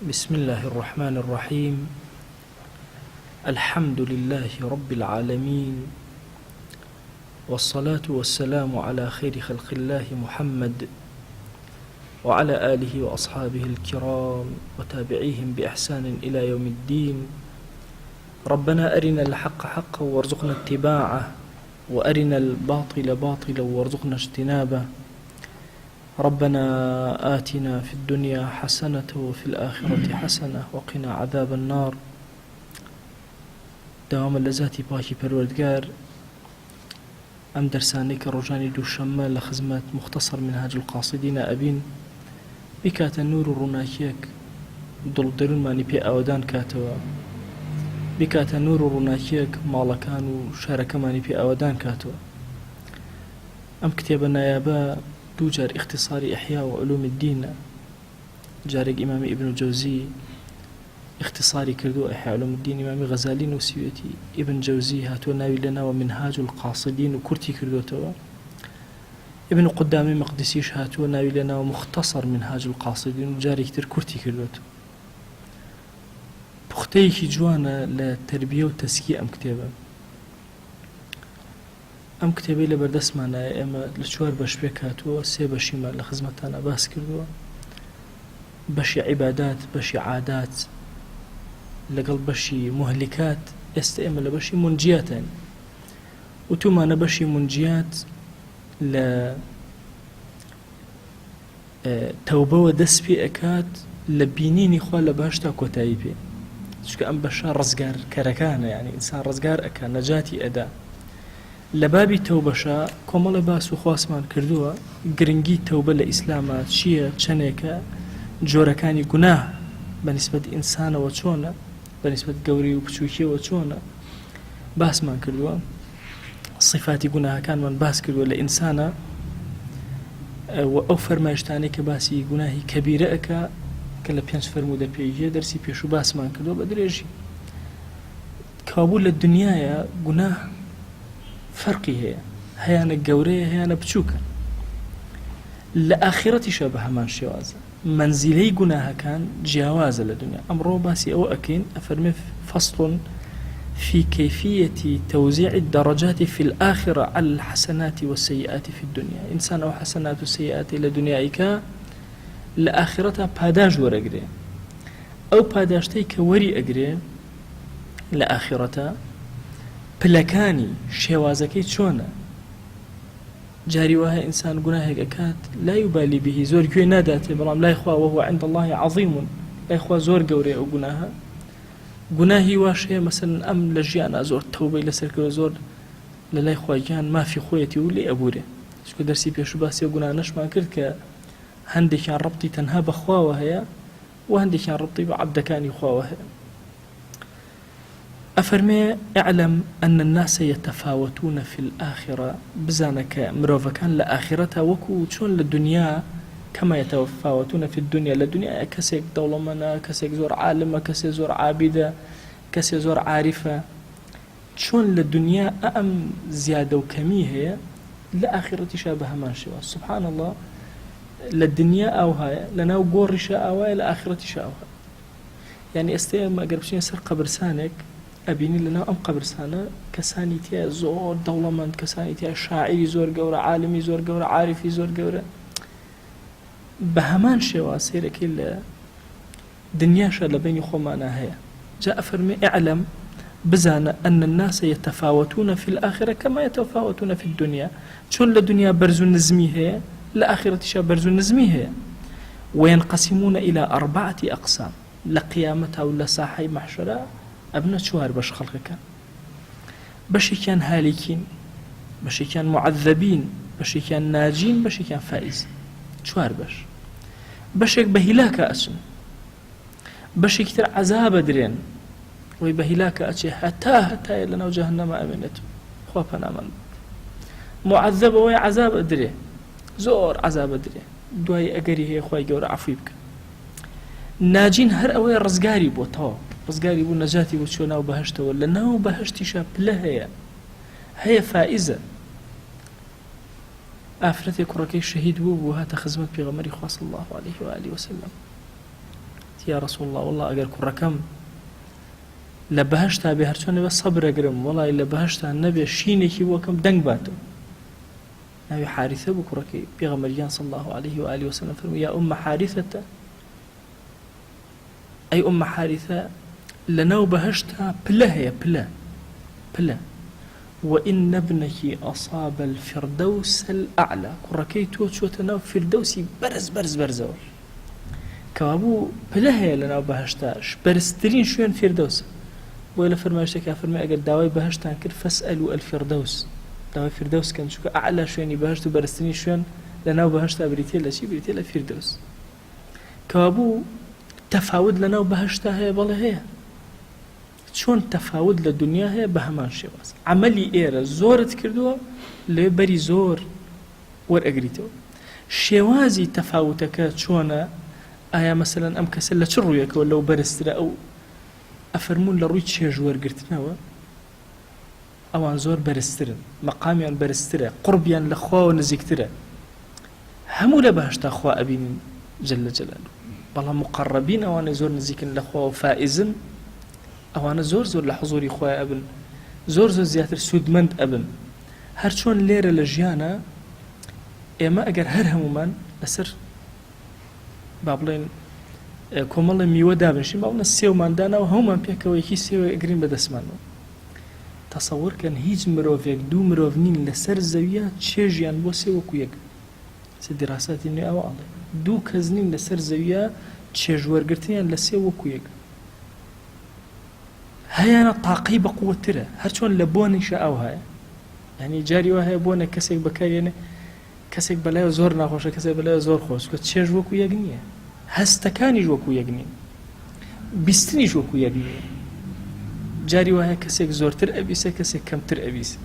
بسم الله الرحمن الرحيم. الحمد لله رب العالمين، والصلاة والسلام على خير خلق الله محمد وعلى آله وأصحابه الكرام وتابعيهم بإحسان إلى يوم الدين. ربنا أرنا الحق حقا وارزقنا اتباعه، وأرنا الباطل باطلا وارزقنا اجتنابه. ربنا آتنا في الدنيا حسنة وفي الآخرة حسنة وقنا عذاب النار. دوام اللذاتي باكي پروردگار، ام درساني كروجاني دوشمة لخزمات مختصر منهاج القاصدين أبين بكات النور الرناكيك دل درون ماني بي أودان كاتوا، بكات النور الرناكيك مالكان وشارك ماني بي أودان كاتوا. ام كتابنا يابا دو جار اختصاري إحياء وعلوم الدين، جارك إمام ابن جوزي اختصاري كردو إحياء علوم الدين، إمام غزالي نوسيوتي ابن جوزي هاتو ناوي لنا ومنهاج القاصدين وكرتي كردوتوا. ابن قدامي مقدسيش هاتو ناوي لنا ومختصر منهاج القاصدين وجاري كتر كرتي كردوتوا. بختيكي جوانا لتربية وتسكية أم كتابة. ام كتابي لبردسمانا اما لچوار باش بيك هاتووە، سێ بەشیمان لە خزمەتانە باس کردووە. بەشی عیبادات، بەشی عادات لەگەڵ بەشی مهلكات. ئێستا ئێمە لە بەشی منجیاتین، وتومانە بەشی منجیات لە تەوبەوە دەست پێ ئەکات لە بینینی خوا لە باشتا کۆتایی پێ، چونکە ئەم بەشە ڕزگارکەرەکانە، یعنی ئینسان ڕزگار ئەکا، نەجاتی ئەدا. لبابي توبشا كومل باس وخواسمان كردووە گرنگی توبە لە ئیسلامە چییە، چەندێکە جۆرەکانی گوناه بەنسبەت ئینسانەوە چۆنە، بەنسبەت گەوری و بچووکیەوە چۆنە باسمان کردووە. صفاتی گوناهەکانمان باس کردووە لە ئینسانە، و ئەو فەرمایشتانەی کە باسی گوناهی کەبیرە ئەکا کە لە 5 فەرموودە پێیە دەرسی پێشوو باسمان کردووە بە درێژی. کابوو لە دنیاە گوناه فرقی هەیە، هەیانە گەورەیە هەیانە بچووکە. لە ئاخرەتیشە بە هەمان شێوازە، منزیلەی گوناهەکان جیاوازە لە دنیا. ئەمڕۆ باسی ئەوە ئەکەین، ئەفەرمێ فصل في كيفية توزيع الدرجات في الآخرة على الحسنات والسيئات في الدنيا. إنسان أو حسنات والسيئات إلى دنياك لآخرتها پاداش وەرەگرێ، ئەو پاداشتەی کە وەری ئەگرێ لە ئاخرەتە پلەکانی شێوازەکەی چۆنە. جاری وایە ئینسان گوناهێک ئەکات لا یوبالی به، زۆر گوێ ناداتێ، بەڵام لای خوا وهو عند الله عظیم، لای خوا زۆر گەورەیە ئەو گوناهە. گوناهی واش هەیە مەسەلەن ئەم لە ژیانە زۆر تەوبەی لەسەر کردووە، زۆر لە لای خوا گیان مافی خۆیەتی و لێ ئەبورێ. چونکە دەرسی پێشوو باسی ئەو گوناهانەشمان کرد کە هەندێکیان ڕەبتی تەنها بە خواوە هەیە و هەندێکیان ڕەبتی بە عەبدەکانی خواوە هەیە. أفرمي اعلم أن الناس يتفاوتون في الآخرة، بزانك مروفكان لآخرتها وكو شون للدنيا كما يتفاوتون في الدنيا. للدنيا كسيك دولمنا، كسيك زور عالمة، كسيك زور عابدة، كسيك زور عارفة. شون للدنيا أم زيادة وكمية هي، لآخرتي شابه ما شوى. سبحان الله، للدنيا أو هاي لنا وقور شاء أو لآخرتي شاء. يعني استيما قربشين سر قبرسانك ئەبینی لەناو ئەم قەبرستانە کەسانی تیا زۆر دەوڵەمەند، کەسانی تیا شاعری زۆر گەورە، عالمی زۆر گەورە، عارفی زۆر گەورە. بە هەمان شێوە سەیرەکەی لە دنیاشە لە بینی خۆمانە هەیە. جا ئەفەرمێ اعلم، بزانە أن الناس يتفاوتون في الآخرة كما يتفاوتون في الدنيا. چۆن لە دنیا بەرز و نزمی هەیە، لە ئاخرەتیشە بەرز و نزمی هەیە. وينقسمون إلى 4 أقسام. لە قیامەتە و لە ساحەی مەحشەرە ئەبنە 4 بەش خەڵکەکان. بەشێکیان هالیکین، بەشێکیان معذبین، بەشێکیان ناجین، بەشێکیان فائز. 4 بەش. بەشێک بە هیلاکە ئەچن، بەشێکی تر عەزابە درێن، وی بە هیلاکە ئەچێ هەتایە لەناو جەهەنەمە ئەمێنێت. خوا پەنامان. معذب ئەوەی عەزابە درێ، زۆر عەزابە درێ، دوای ئەگەری هەیە خوای گەورە عەفوی بکە. ناجین هەر ئەوەی ڕزگاری بۆ تەواو، ڕزگاری بوو، نەجاتی بۆ چۆ ناو بەهەشتەوە. لە ناو بەهەشتیشە پلە هەیە فائزە. ئافرەتێک کوڕەکەی شەهید بوو هاتە خزمەت پێغەمبەری خوا صلی الله عليه و آله وسلم. يا رسول الله والله ئەگەر کوڕەکەم لە بەهەشتا بێ هەرچۆن بە سەبرەگرم وڵی لە بەهەشتا نەبێ شینێکی بۆکەم دەنگ باتەوە. ناوی حارثە بوو کوڕەکەی پێغەمبەریان صلی الله عليه وآله وسلم فەرمووی یا ئومە حارثەتە ئەی ئومە حارثە لەناو بەهەشتا پلە هەیە پلە وإن ابنك أصاب الفردوس الأعلى كڕەکەی تۆ چۆتە ناو فردەوسی بەرزەوە کەوابوو پلە هەیە لەناو بەهەشتاش بەرزترین شوێن فردەوسە بۆی لە فەرمایشتێکا فەرمووی ئەگەر داوای بەهەشتان کرد فەسئەلوا الفردەوس داوای فردەوس کەن چونکە ئەعلا شوێنی بەهەشت و بەرزترین شوێن لەناو بەهەشتا بریتێ لە چی بریتێ لە فردەوس کەوابوو تەفاوت لەناو بەهەشتا هەیە بەڵێ هەیە چۆن تەفاوت لە دنیا هەیە بە هەمان شێواز عەمەلی ئێرە زۆرت کردووە لێ بەری زۆر وەرئەگریتەوە شێوازی تەفاوتەکە چۆنە ئایا مەسەلەن ئەم کەسە لە چ ڕوویەکەوە لەو بەرزترە ئەو ئەفەرموون لە ڕووی چێژ وەرگرتنەوە ئەوان زۆر بەرزترن مەقامیان بەرزترە قوربیان لە خواوە نزیکترە هەموو لە بەهەشتا خوا ئەبینن جەلە جەلالوه بەڵام مقەڕەبین ئەوانەی زۆر نزیکن لە خواوە فائزن ئەوانە زۆر لە حوزوری خۆی ئەبن زۆر زیاتر سوودمەند ئەبن هەر چۆن لێرە لە ژیانە ئێمە ئەگەر هەر هەمومان لەسەر با بڵێن کۆمەڵی میوە دابنشین با بڵێن سێوماندانەوە هەمومان پێکەوەیەکی سێوە ئەگرین بەدەستمانەوە تەسەوورکەن هیچ مرۆڤێک دوو مرۆڤ نین لەسەر زەویە چێژیان بۆ سێ وەکو یەک دیراساتی نوێ ئەوە ئەڵێ دوو کەس نین لەسەر زەویە چێژوەرگرتنیان لە سێ وەکو یەک هەیەنە تاقی بە قووەترە هەرچۆن لە بۆنیشە ئەو هەیە یعنی جاری وە هەیە بۆنە کەسێک بەکارێنێ کەسێک بەلایە زۆر ناخۆشە کەسێک بەلایە زۆر خۆش کە چێژ وەکو یەک نییە هەستەکانیش وەکو یەک نین بیستنیش وەکو یەک نییە جاری وە هەیە کەسێک زۆرتر ئەبیسە کەسێک کەمتر ئەبیسە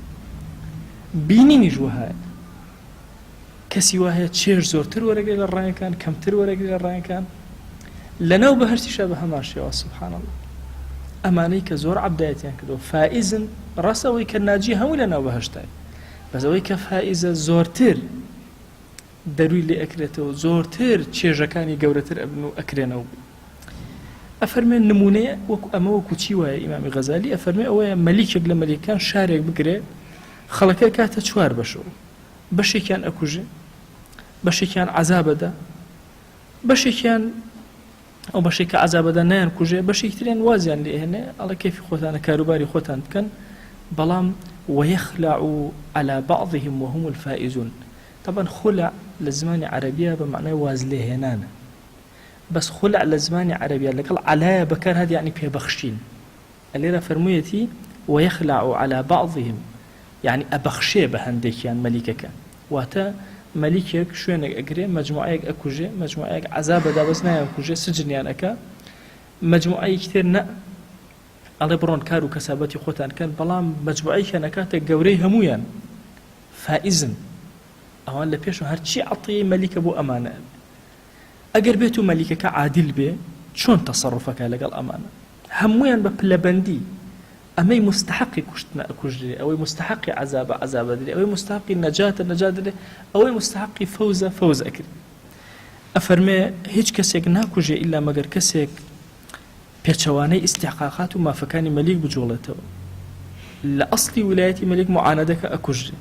بینینیش وە هەیە کەسی وە هەیە چێژ زۆرتر وەرەگرێت لە ڕایەکان کەمتر وەرەگرێت لە ڕایەکان لەناو بەهەشتیشە بە هەمان شێوە سوبحان الله ئەمانەی کە زۆر عەبدایەتیان کردەوە فائزن ڕاستەوەی کە ناجی هەموو لەناو بەهەشتای بەس ئەوەی کە فائزە زۆرتر دەروی لێ ئەکرێتەوە زۆرتر چێژەکانی گەورەتر ئەبن و ئەکرێنەوە ئەفەرمێن نمونەیە وەکو ئەمە وەکو چی وایە ئیمامی غەزالی ئەفەرمێ ئەوەیە مەلیکێک لە مەلیکان شارێک بگرێ خەڵەکە کاتە چوار بەشەوە بەشێکیان ئەکوژێ بەشێکیان عەزابەدا بەشێکیان ئەو بەشێک کە عەزابەدا نایان کوژێ بەشێکی تریان وازیان لێ هێنێ ئەڵێ کەیفی خۆتانە کاروباری خۆتان بکەن بەڵام ويخلع على بعضهم وهم الفائزون طبعا خلع لزمان عربية بمعنى وازلي هنانا بس خلع لزمان عربية لقل على بكار هذا يعني بيبخشين اللي فرميتي ويخلع على بعضهم يعني أبخشي بهندك يعني ملكك واتا ملكك شوينك أجري مجموعيك أكوجي مجموعيك عذاب دابسنا أكوجي سجن يعني أكا مجموعي كتير نا على برون كارو كسابتي خوتان كان بلام مجموعي كان كاتا جوري همويان فائزن أوان لبيشو هرشي عطي ملك أبو أمانة أجر بيتو ملكك عادل بي شون تصرفك لقال أمانة همويان ببلبندي أمي مستحقي كشتنا أكوجري أو مستحقي عذاب دري أو مستحقي نجاة دري أو مستحقي فوز أكري أفرمي هيج كسيك ناكوجي إلا مگر كسيك پێچەوانەی استحقاقات و مافەکانی مەلیک بجوڵێتەوە لە ئەسڵی ویلایەتی مەلیک معانەدەکە ئەکوژرێ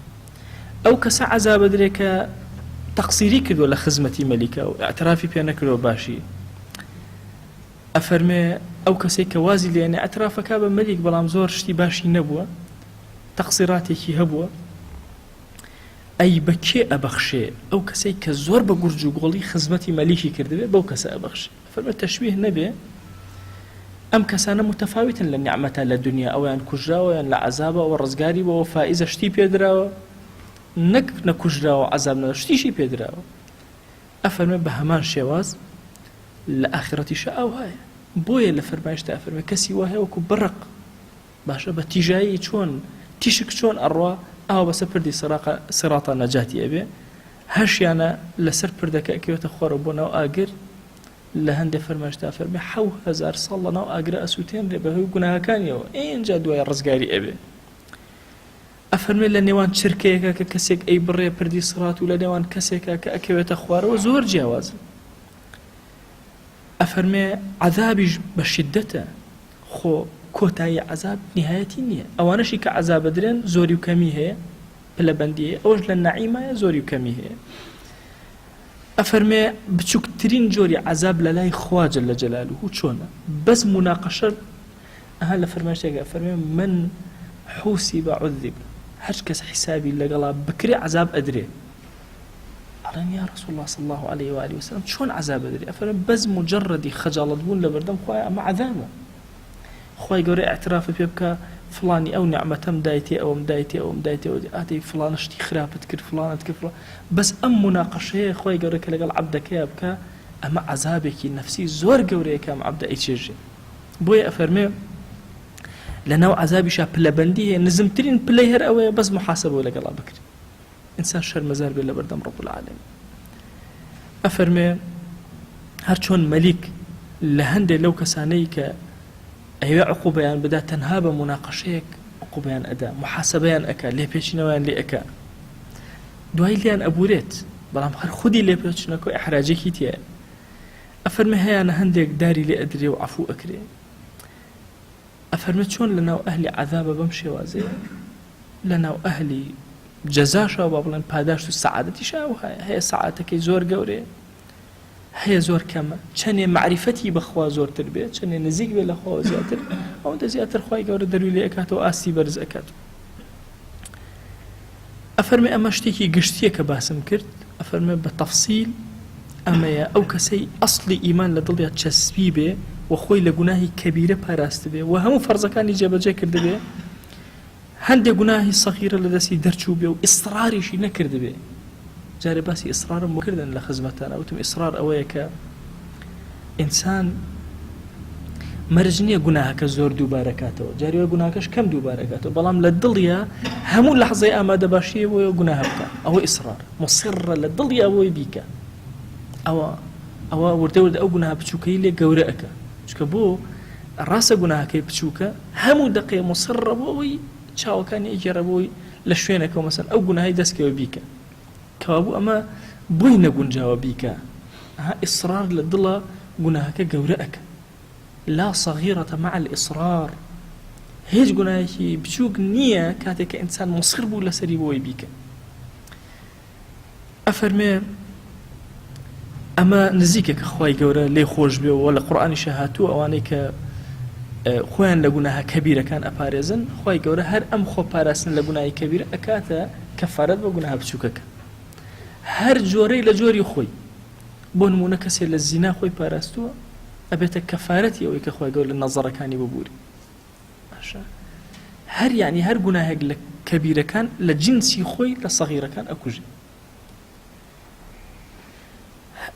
ئەو کەسە عەزابە درێ کە تەقسیری کردووە لە خزمەتی مەلیکە و ئاعترافی پێ نەکردەوە باشی ئەفەرمێ ئەو کەسێک کە وازی لێنێ ئاعترافەکە بە مەلیک بەڵام زۆر شتی باشی نەبووە تەقسیراتێکی هەبووە ئەی بەکێ ئەبەخشێ ئەو کەسێک کە زۆر بە گورج و گۆڵی خزمەتی مەلیکی کردبێ بەو کەسە ئەبەخشێ ئەفەرمێ تەشبیه نەبێ ئەم کەسانە متفاوتن لە نیعمەتە لە دنیا ئەویان کوژراوە یان لە عەزابە و ڕزگاری بەوە فائزە شتی پێدراوە نەک نەکوژراوە عەزاب نەدا شتیشی پێدراوە ئەفەرمێ بە هەمان شێواز لە ئاخرەتیشە ئەو هەیە بۆیە لە فەرمایشتە ئەفەرمێ کەسی وا هەیە وەکو بڕق باشە بە تیژایی چۆن تیشک چۆن ئەڕوا ئەوە بەسەر پردی سڕاتە نەجاتی ئەبێ هەشیانە لەسەر پردەکە ئەکەوێتە خۆرە بۆ ناو ئاگر لە هەندێک فەرمایشتا فەرمێ 7000 ساڵ لەناو ئاگرە ئەسووتێنرێ بەهۆی گوناهەکانیەوە ئینجا دوای ڕزگاری ئەبێ ئەفەرمێ لە نێوان چرکەیەکە کە کەسێک ئەی بڕێ پردی سڕات و لە نێوان کەسێکە کە ئەکەوێتە خوارەوە زۆر جیاوازن ئەفەرمێ عەذابیش بە شیددەتە خۆ کۆتایی عەذاب نهایەتی نییە ئەوانەشی کە عەذاب ئەدرێن زۆری و کەمی هەیە پلەبەندی هەیە ئەوەش لە نەعیمایە زۆری و کەمی هەیە ئەفەرمێ بچووکترین جۆری عەذاب لە لای خوا جەل جەلالوه چۆنە بەس مناقەشە ئەها لە فەرمایشتێکە ئەفەرمێ من حوسیب عذب هەر کەس حیسابی لەگەڵا بکرێ عەذاب ئەدرێ ئەڵێن یا رسول الله صلى الله عليه وآله وسلم چۆن عەذاب ئەدرێ ئەفەرمێ بەس مجەڕەدی خەجاڵەت بوون لە بەردەم خوایە ئەمە عەذابە خوای گەورە ئاعترافی پێ بکە فلانی ئەو نعمەتەم دایتێ ئەوم دایتێ ئەوم دایتێ ئاتەی فلانە شتی خراپت کرد فلانت کرد بەس ئەم مناقەشەیە خوای گەورە کە لەگەڵ عەبدەکەیە بکە ئەمە عەذابێکی نەفسی زۆر گەورەیە کە ئەم عەبدە ئەیچێژێ بۆیە ئەفەرمێ لەناو عەذابیشا پلەبەندی هەیە نزمترین پلەی هەر ئەوەیە بەس محاسبە لەگەڵا بکرێ ئینسان شەرمەزار بێت لە بەردەم ڕەب العالەمین ئەفەرمێ هەر چۆن مەلیک لە هەندێک لەو کەسانەی کە ئەوێ عقوبەیان بدا تەنها بە مناقەشەیەک عقوبەیان ئەدا محاسبەیان ئەکا لێپێچینەوەیان لێ ئەکا دوای لیان ئەبورێت بەڵام هەر خودی لێپێچینەکە ئەحراجێکی تایە ئەفەرمێ هەیەە هەندێک داری لێ ئەدرێ و عەفو ئەکرێ ئەفەرمێ چۆن لەناو ئەهلی عەذابە بەم شێوازەیە لەناو ئەهلی جەزاشەوە با بڵێن پاداشت و سەعادەتیشەوە هەیە سەعاتەکەی زۆر گەورەیە هەیە زۆر کەمە چەندێ معریفەتی بەخوا زۆرتر بێت چەندێ نزیک بێت لە خوا زیاتر ئەوەندە زیاتر خوای گەورە دەروی لێ ئەکاتەوە ئاستی بەرز ئەکاتەوە ئەفەرمێ ئەمە شتێکی گشتیە کە باسم کرد ئەفەرمێ بە تەفسیل ئەمەیە ئەو کەسەی ئەسڵی ئیمان لە دڵیا چەسبی بێ و خۆی لە گوناهی کەبیرە پاراست بێ و هەموو فەرزەکانی جێبەجێ کرد بێ هەندێک گوناهی سەغیرە لە دەستی دەرچوو بێ و ئیسراریشی نەکرد بێ جارێ باسی ئیسرارم بۆ کردن لە خزمەتانە وتم ئیسرار ئەوەیە کە ئینسان مەرج نییە گوناهەکە زۆر دووبارەکاتەوە جاریوە گوناهەکەش کەم دووبارەکاتەوە بەڵام لە دڵیا هەموو لەحزەی ئامادە باشیە بۆیە گوناهە بکە ئەوە ئیسرار مصرە لە دڵی ئەوەی بیکە ئەوە وردەوردە ئەو گوناهە بچووکەی لێ گەورە ئەکە چکە بۆ ڕاستە گوناهەکەی بچووکە هەموو دقەیە مصرە بۆ ئەوەی چاوەکانی ئەگێڕە بۆی لە شوێنەکەەوە مەسەن ئەو گوناهی دەستکەوە بیکە کەوابوو ئەمە بۆی نەگونجاوە بیکە ئیسرار لە دڵە گوناهەکە گەورە ئەکە لا صغيرة مع الإصرار هیچ گوناهێکی بچووک نییە کاتێک کە ئینسان مصر بوو لەسەری بۆی بیکە ئەفەرمێ ئەمە نزیکە کە خوای گەورە لێ خۆش بێ و لە قورئانیشە هاتووە ئەوانەی کە خۆیان لە گوناهە کەبیرەکان ئەپارێزن خوای گەورە هەر ئەم خۆ پاراستن لە گوناهی کەبیرە ئەکاتە کەفارەت بە گوناهە بچووکەکە هەر جۆرەی لە جۆری خۆی بۆ نمونە کەسێک لە زینا خۆی پاراستووە ئەبێتە کەفارەتی ئەوەی کە خوای گەورە لە نەزەرەکانی ببووری باشە هەر یعنی هەر گوناهێک لە کەبیرەکان لە جنسی خۆی لە سەغیرەکان ئەکوژێ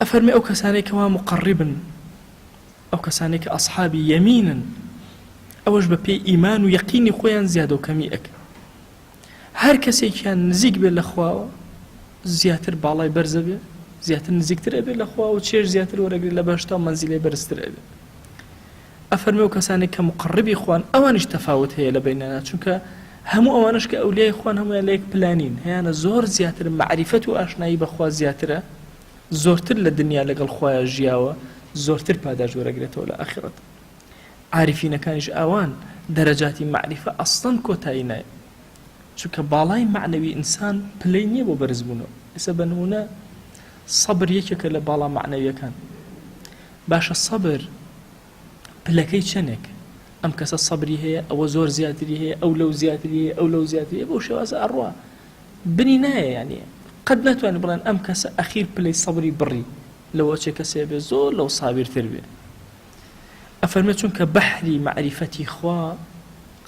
ئەفەرمێ ئەو کەسانەی کەوا مقەڕیبن ئەو کەسانەی کە ئەصحابی یەمینن ئەوەش بە پێی ئیمان و یەقینی خۆیان زیادە و کەمی ئەکەن هەر کەسێکیان نزیک بێت لە خواوە زیاتر باڵای بەرزە بێ زیاتر نزیکتر ئەبێت لە خوا و چێژ زیاتر وەرەگرێت لە بەهشتا و مەنزیلەی بەرزتر ئەبێت ئەفەرمێ و کەسانێک کە مقەڕبی خوان ئەوانیش تەفاوت هەیە لە بینانە چونکە هەموو ئەوانش کە ئەولیای خوان هەمویان لە یەک پلانین هەیانە زۆر زیاتر معریفەت و ئاشنایی بەخوا زیاترە زۆرتر لە دنیا لەگەڵ خوایە ژیاوە زۆرتر پاداش وەرەگرێتەوە لە ئاخرەت عارفینەکانیش ئەوان دەرەجاتی معریفە ئەسڵەن کۆتایی نایە چونکە باڵای معنەوی ئینسان پلەی نییە بۆ بەرزبوونەوە ئێستا بە نمونە سەبر یەکێکە لە باڵا معنەویەکان باشە سەبر پلەکەی چەندێک ئەم کەسە سەبری هەیە ئەوە زۆر زیاتری هەیە ئەو لەو زیاتری هەیە ئەو لەو زیاتری هەیە بۆ شێوازە ئەڕوا بنی نایە یعنی قەت ناتوانێت بڵێن ئەم کەسە ئەخیر پلەی سەبری بڕی لەوە چێ کەسێ بێ زۆر لەو سابرتر بێ ئەفەرمێ چونکە بەحری معریفەتی خوا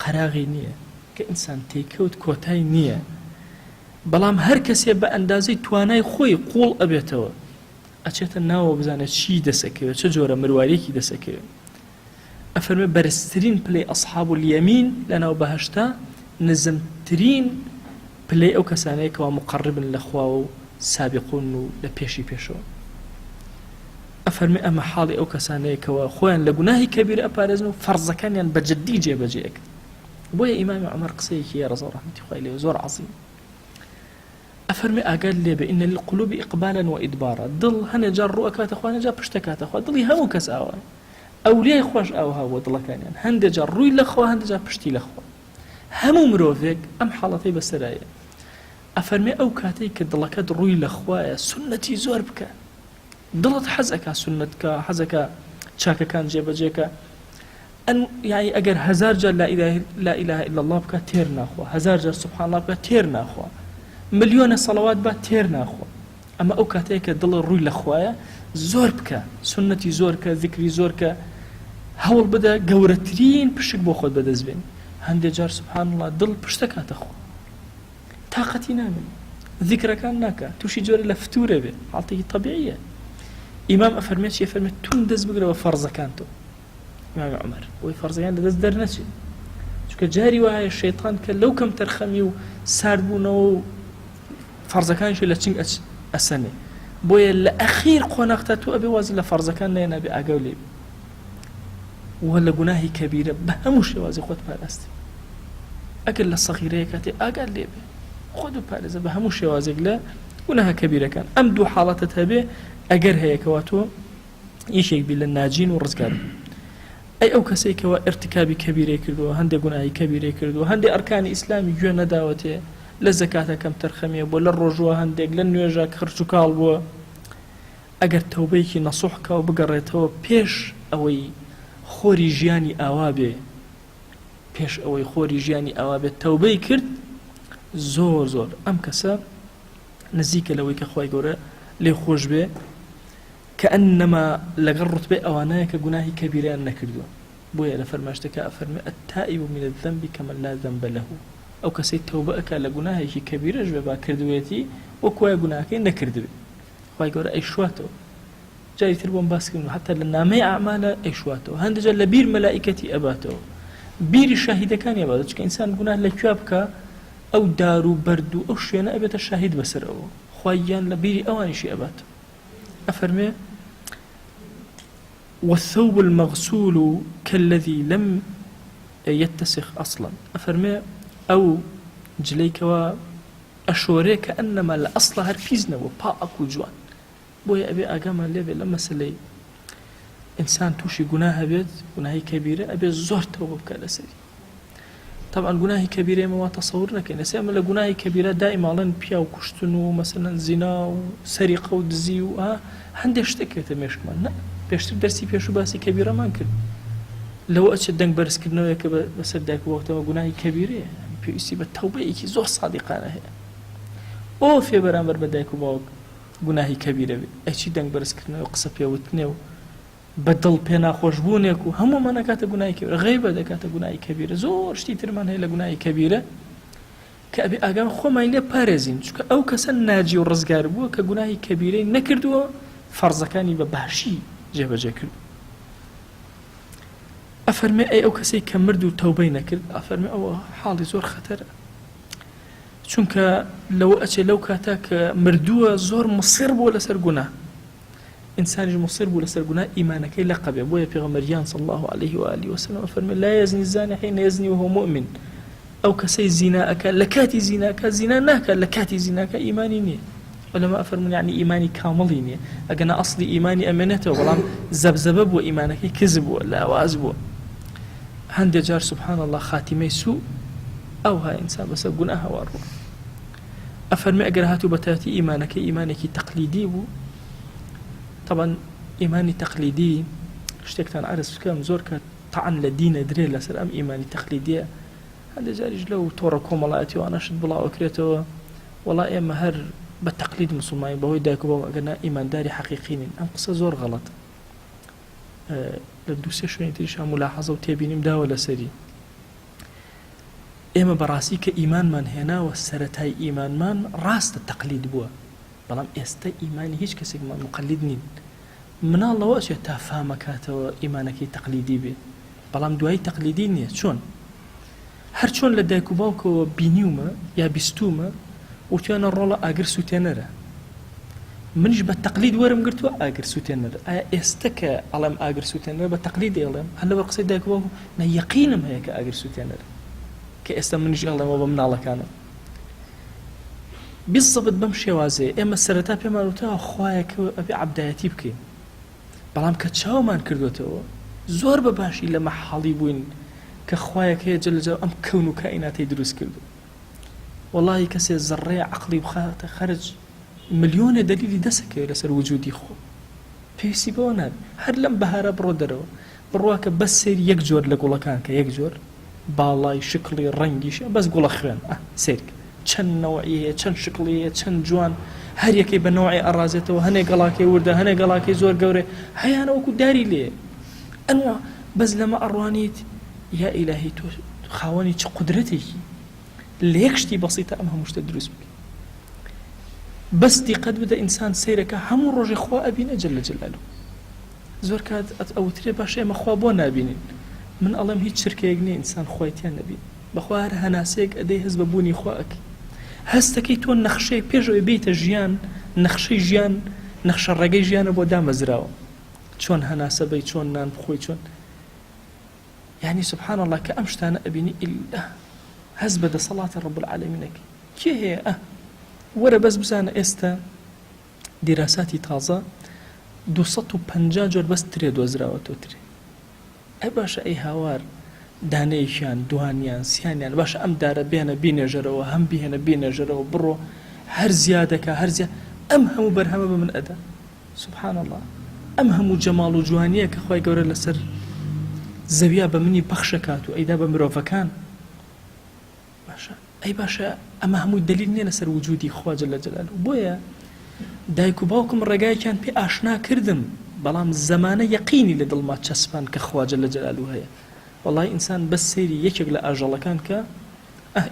قەراغی نییە کە ئینسان تێکەوت کۆتای نییە بەڵام هەر کەسێ بە ئەندازەی توانای خۆی قوڵ ئەبێتەوە ئەچێتە ناوە بزانێت چی دەسەکەوێت چه جۆرە مروارێکی دەسەکەوێت ئەفەرمێ بەرزترین پلەی ئەصحاب اليەمین لەناو بەهشتا نزمترین پلەی ئەو کەسانەیەکەوە مقەڕبن لە خواوە و سابقون و لە پێشی پێشەوە ئەفەرمێ ئەمە حاڵی ئەو کەسانەیەکەوە خۆیان لە گوناهی کەبیر ئەپارێزن و فەرزەکانیان بە جددی جێبەجێ ئەکەن بۆیە ئیمامی عومەر قسەیەکی ڕەزا و ڕەحمەتی خوای لێ زۆر عەزیم أفرمي أقل لي بإن للقلوب إقبالا وإدبارا ضل هنا جار رؤكات أخوانا جا بشتكات أخوان ضل همو كس أوان أولياء خوش أوها ودل كان يعني هند جار روي لخوا هند جا بشتي لخوا همو مروفيك أم حالتي بسرايا أفرمي أو كاتي كدلكات روي لخوا سنتي زور بك ضلت حزك سنتك حزك شاكا كان جيبا جيكا أن يعني أجر هزار جار لا إله إلا الله بك تيرنا أخوا هزار جار سبحان الله بك تيرنا أخوا مليون صلوات با تيرنا أخوا أما أو كاتيك دل الروي لخوايا زور بك سنتي زورك ذكري زورك هول بدا قورترين بشك بو خود بدا زبين هندي جار سبحان الله دل بشتكات أخوا طاقتي نامن ذكر كان ناكا توشي جوري لفتورة بي حالتي طبيعية إمام أفرميت شي أفرميت تندز بقرا وفرزة كانتو إمام عمر وفرزة كانت دز در نسي شكا جاري وهاي الشيطان كان لو كم ترخمي وساردبونو فرزة كان شي لتشنك السنة بويا لأخير قناقتاتو أبي وازي لفرزة كان لينا أبي أقولي وهلا قناهي كبيرة بهموش وازي خود بالاستي أقل للصغيرة كاتي أقل لي خودو بالزا بهموش وازي لا قناها كبيرة كان أمدو حالتها به أقر هي كواتو يشيك بي للناجين والرزقار أي أو كسي كوا ارتكابي كبيرة كردو هندي قناهي كبيرة كردو هندي أركان إسلامي جوانا داوتي لزكاة كم ترخمية بو للرجوة هندق لنويجا خرچو كال بو اگر توبيكي نصوحك وبقريتو بيش اوي خوري جياني اوابي بيش اوي خوري جياني اوابي توبي كرد زور زور ام كسا نزيك لوي كخواي قورا لي خوش بي كأنما لقرت بي اوانايك قناهي كبيرة أن نكردو بويا لفرماشتك أفرمي التائب من الذنب كمن لا ذنب له أو كسي توبأك لقناهي كبيرة جبا كردويتي وكواي قناهي نكردو خواي قورا أي شواتو جاي تربون باسكين حتى لنامي أعمال أي شواتو هندجا لبير ملائكتي أباتو بير الشاهد كان يبادو كإنسان قناه لكوابك أو دارو بردو أو شينا أبيت الشاهد بسر أو خوايان لبير أواني شي أباتو أفرمي والثوب المغسول كالذي لم يتسخ أصلا أفرمي أو جليك وأشوري كأنما لأصل هرفيزنا وباءك وجوان بويا أبي أقام الليبي لما سلي إنسان توشي قناها بيت قناهي كبيرة أبي زور توبة بكالسري طبعا قناهي كبيرة ما تصورنا كأنه سيما لقناهي كبيرة دائما لن بيا وكشتنو مثلا زنا وسرقة ودزي هندي اشتكي تميش كمان لا بيشتر درسي بيشو باسي كبيرة ما نكر لو أتشد دنك برس كرنو يك بسدك وقتها قناهي كبيرة يعني بيسي بالتوبة إيكي زور صادقانة هي أو في برامبر بدايكو باوك قناهي كبيرة أيشي دنك برس كرنو قصة بيوتنيو بدل بينا خوشبونك وهمو ما نكاتا قناهي كبيرة غيبة دكاتا قناهي كبيرة زور شتي ترمان هي لقناهي كبيرة كأبي أقام خو ما يلي بارزين شكا أو كسن ناجي ورزقار بو كقناهي كبيرة نكردو فرزكاني ببهشي جيبا جاكر أفرمي أي أو كسي كمردو توبي نكرد أفرمي أو حالي زور خطر چونك لو كاتاك مردوه زور مصير بو لسر قناه إنسان مصير بو لسر قناه إيمانك لقب أبويا بيغمريان صلى الله عليه وآله وسلم أفرمي لا يزني الزاني حين يزني وهو مؤمن أو كسي زناءك لكاتي زناك زناناك لكاتي زناك إيمانيني ولما أفرمون يعني إيماني كامليني أقنا أصلي إيماني أمنته ولام زبزبب وإيمانك كذب ولا وازب هندي جار سبحان الله خاتمي سوء أو هاي إنسان بس قناها وارو أفرمي أقرهاتو بتاتي إيمانك تقليدي بو طبعا إيماني تقليدي اشتكتان عرس كام زورك طعن لدين دري لسر أم إيماني تقليدية هذا جاري لو توركم الله أتي وأنا شد بلا وكريتو والله إما هر بالتقليد مسلمين بهوي دايكو بابا قلنا إيمان داري حقيقيين أم قصة زور غلط لدوسي شوين تريشها ملاحظة وتابين مداولة سري إما براسي كإيمان من هنا والسرتاي إيمان من راست التقليد بوا بلام إستا إيماني هيش كسيك من مقلدنين من الله وأشياء تفهمك هاتو إيمانك تقليدي بي بلام دواي تقليدين شون هر چون لدايكو باوكو بينيوما يا بيستوما وتيانا الرولا أجر سوتينرا منش بالتقليد ورم قرتوا أجر سوتينرا استك علم أجر سوتينرا بالتقليد يعلم هلا بقصد دايكو باوكو نيقين ما هيك أجر سوتينرا كأست منش يعلم وبمن الله كانوا بالضبط بەم شێوازەیە ئێمە سەرەتا پێمان وتەوە خوایەکە ئەبێ عەبدایەتی بکەین، بەڵام کە چاومان کردوتەوە زۆر بە باشی لە مەحاڵی بووین کە خوایەک هەیە جەل جەلالوهو ئەم کەون و کائیناتی دروست کردو. وەڵاهی کەسێ زەڕەیە عەقڵی بخاتە خەرج ملیۆنە دەلیلی دەسەکەوێت لەسەر وجودی خۆ، پێویستی بەوە نابێت هەر لەم بەهارە بڕۆ دەرەوە بڕواکە بەس سێری یەک جۆر لە گوڵەکان کە یەک جۆر باڵای شکڵی ڕەنگیش بەس گوڵە خوێن سێرک چەند نەوعیەیە چەند شکڵیە چەند جوان هەر یەکەی بە نەوعی ئەڕازێتەوە، هەنێک گەڵاکەی وردە هەنێک گەڵاکەی زۆر گەورێ هەیانە وەکو داری لێ ئەنوا بەس لەمە ئەڕوانیت یا ئیلاهی تۆ خاوەنی چ قودرەتێکی لە یەک شتی بەسیتە ئەم هەموو شتە دروست بکە. بەس دیقەت بدە ئینسان سەیرەکە هەموو ڕۆژێ خوا ئەبینە جەل جەلالوهو. زۆر کات ئەوترێ باشە ئێمە خوا بۆ نابینین، من ئەڵێم هیچ چرکەیەک نییە ئینسان خوایتیان نەبین، بەخوا هەر هەناسەیەک ئەدەی هەست بە بوونی خوا ئەکەی. هەستەکەی تۆ نەخشەیەک پێشەوەی بێتە ژیان، نەخشەی ژیان نەخشە ڕێگەی ژیانە بۆ دامەزراوە، چۆن هەناسە بەی چۆن نان بخۆی چۆن يعني سبحان الله كأم شتانا أبيني إلا هز بدا صلاة رب العالمين كي هي ورا بس بزانا استا دراساتي تازة 250 جور بس تريد وزراوة تري أي باشا أي هوار دانيشان دوانيان سيانيان باشا أم دارا بينا بين جرو هم بينا بين جرو برو هر زيادة هر زيادة أم هم برهم من أدا سبحان الله أم هم جمال وجوانية كخواي قوري لسر زەویا بە منی بەخشەکات و ئەیدا بە مرۆڤەکان باشە ئەی باشە ئەمە هەمووی دلیل نییە لەسەر وجودی خوا جەل جەلالوهو. بۆیە دایک و باوکم ڕێگایەکیان پێ ئاشنا کردم بەڵام زەمانە یەقینی لە دڵما چەسپان کە خوا جەل جەلالوهو هەیە. وەڵڵی ئینسان بەس سەیری یەکێک لە ئاژەڵەکان کە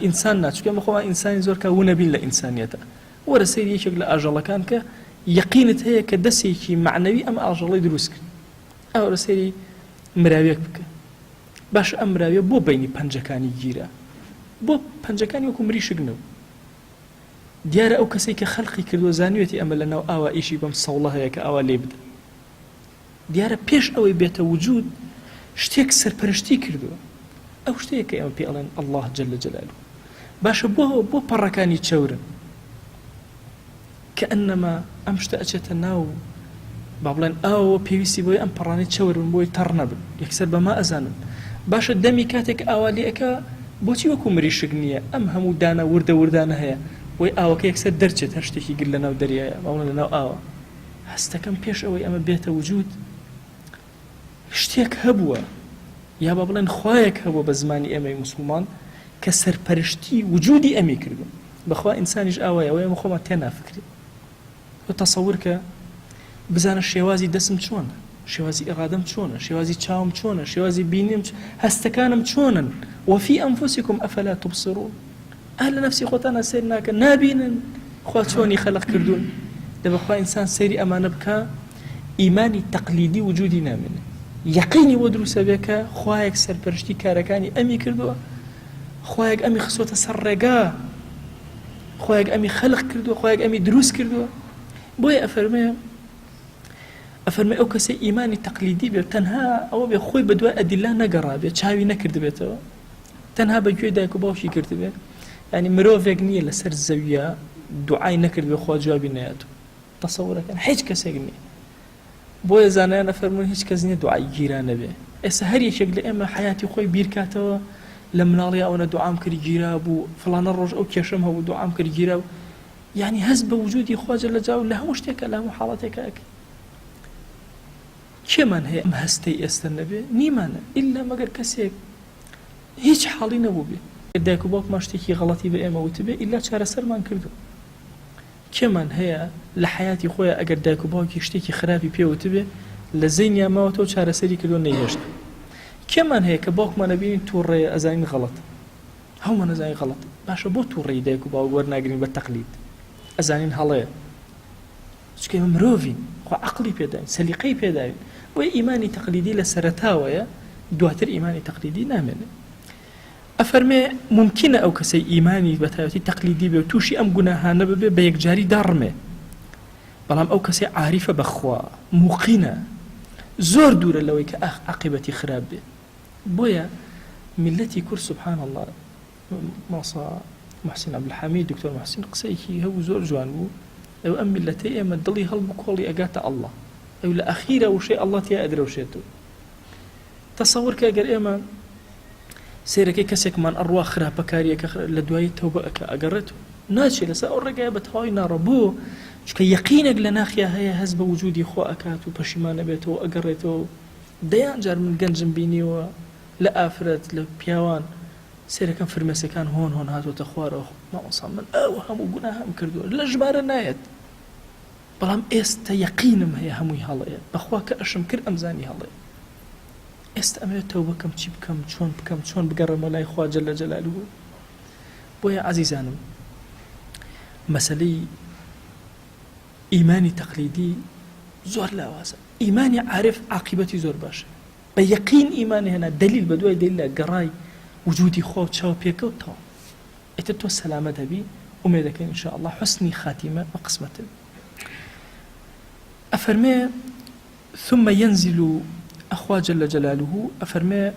ئینسان ناچکە مەخۆوە ئینسانی زۆر کە ونەبین لە ئینسانیەتە وەرە سەیری یەکێک لە ئاژەڵەکان کە یەقینت هەیە کە دەستێکی معنەوی ئەم ئاژەڵەی دروست کرد ئەوە سەیری مراویەک بکە. باش ئەم مراویە بۆ بینی پەنجەکانی گیرە بۆ پەنجەکانی وەکو مریشک نەو دیارە ئەو کەسەی کە خەڵقی کردووە زانیوێتی ئەمە لەناو ئاوا ئیشی بەم سەوڵە هەیە کە ئاوا لێ بدە دیارە پێش ئەوەی بێتە وجود شتێک سەرپەرشتی کردووە ئەو شتەیە کە ئێمە پێ ئەڵێن ئەڵڵاه جەل جەلالوهو. باشە بۆ پەڕەکانی چەورن کە ئەنەما ئەم شتە ئەچێتە ناو با بڵێن ئەوە پێویستی بۆی ئەم پەڕانەی چەورن بۆی تەڕ نەبن یەکسەر بەما ئەزانن. باشە دەمی کاتێک ئاوا لێەکە بۆچی وەکو مریشک نییە ئەم هەموو دانە وردە وردانە هەیە بۆی ئاوەکە یەکسەر دەرچێت هەر شتێکی گر لەناو دەریایە باڵێن لەناو ئاوە. هەستەکەم پێش ئەوەی ئەمە بێتە وجود شتێک هەبووە یا با بڵێن خوایەک هەبووە بە زمانی ئێمەی موسڵمان کە سەرپەرشتی وجودی ئەمی کردو بەخوا ئینسانیش ئاوایە ئەوەیە خۆمان تێنافکرێت. تۆ تەسەور کە بزانە شێوازی دەسم چۆنە شێوازی ئێرادەم چۆنە شێوازی چاوم چۆنە شێوازی بینیم هەستەکانم چۆنن وەفی ئەنفوسیکم ئەفەلا تبصرون ئەهل لە نەفسی خۆتان سیر ناکەن نابینن خوا چۆنی خەلق کردوون. دەبەخوا ئینسان سەیری ئەمانە بکە ئیمانی تەقلیدی وجودی نامێنێ یەقینی بۆ دروستە بێ کە خوایەک سەرپەرشتی کارەکانی ئەمی کردووە خوایەک ئەمی خسۆتە سەر ڕێگا خوایەک ئەمی خەلق کردووە خوایەک ئەمی دروست کردووە. بۆیە ئەفەرمێ ئەو کەسەی ئیمانی تەقلیدی بێت تەنها ئەوە بێ خۆی بە دوای ئەدیلا نەگەڕا بێت چاوی نەکردبێتەوە تەنها بەگوێی دایک و باوکی کردبێت ینی مرۆڤێک نییە لەسەر زەویە دوعای نەکردبێ خوا جوابی نەیەتەوە تەسەورەکەن هیچ کەسێک نییە. بۆیە زانایان ئەفەرمون هیچ کەس نییە دوعای گیرا نەبێ. ئێستا هەر یەکێک لە ئێمە حیاتی خۆی بیرکاتەوە لە مناڵی ئەوەنە دوعام کرد گیرا بوو فڵانە ڕۆژ ئەو کێشەم هەبوو دوعام کرد گیرا و یعنی هەست بە وجودی خوا جەل جەلالوهو لە هەموو شتێکە لە هەموو حاڵەتێکە ئەکەی. کێمان هەیە ئەم هەستەی ئێستا نەبێ نیمانە ئیلا مەگەر کەسێک هیچ حاڵی نەبوو بێ دایک و باوکمان شتێکی غەڵەتی بە ئێمە وتبێ ئیلا چارەسەرمان کردو. کێمان هەیە لە حیاتی خۆیان ئەگەر دایک و باوکی شتێکی خراپی پێوتبێ لە زەینیا ماوەتەوە چارەسەری کردو نەیهێشت. کێمان هەیە کە باوکمان نەبینین تووڕێ ئەزانین غەڵەت هەمومان ئەزانین غەڵەت باشە بۆ تووڕێی دایک و باوک وەرناگرین بە تەقلید ئەزانین هەڵەیە چکە ئێمە مرۆڤین خوا عەقڵی پێداوین سەلیقەی پێداوین بۆیە ئیمانی تەقلیدی لە سەرەتاوەیە دواتر ئیمانی تەقلیدی نامێنێ. ئەفەرمێ ممکنە ئەو کەسەی ئیمانی بە تایبەتی تەقلیدی بێ و تووشی ئەم گوناهانە ببێ بە یەکجاری داڕمێ بەڵام ئەو کەسەی عاریفە بەخوا موقینە زۆر دوورە لەوەی کە عاقبەتی خراپ بێ. بۆیە میلەتی کورد سبحان الله ماسا محسن عبدالحمید دکتۆر محسن قسەیەکی هەبوو زۆر جوان بوو ئەو ئەم میلەتەی ئێمە دڵی هەڵبوو کۆڵی ئەگاتە ئەڵڵا ئەو لە ئەخیرە وشەی ئەڵڵا تیا ئەدرەوشێتەوە تەسەوور کە ئەگەر ئێمە سیرەکەی کەسێکمان ئەڕوا خراپەکاریەکە لە دوایی تەوبە ئەکە ئەگەڕێتەوە ناچێت لەسەر ئەو ڕێگایە بە تەواوی ناڕەبوو چکە یەقینێک لە ناخیا هەیە هەست بە وجودی خۆ ئەکات و پەشیمانە بێتەوە ئەگەڕێتەوە دەیان جار من گەنجم بینیوە لە ئافرەت لە پیاوان سێرەکەم فرمێسەکان هۆن هۆن هاتوۆتە خوارەوە مامۆسا من ئەو هەموو گوناهام کردووە لە ژمارە نایەت بەڵام ئێستا یەقینم هەیە هەمووی هەڵەیە بەخوا کە ئەشم کرد ئەمزانی هەڵەیە ئێستا ئەمەوێت تەوبە بکەم چی بکەم چۆن بگەڕێمە لای خوا جەل جەلالوهو بۆیە عەزیزانم مەسەلەی ئیمانی تەقلیدی زۆر لاوازە ئیمانی عارف عاقبەتی زۆر باشە بە یەقین ئیمانی هێنا دلیل بە دوای دلیل لە گەڕای وجودی خۆ چاو پێکەوتەوە ئیتر تۆ سەلامەت هەبی ئومێدەکەین ئینشاء الله حسنی خاتیمە بە قسمەتت أفرمي ثم ينزل أخوة جل جلاله أفرمي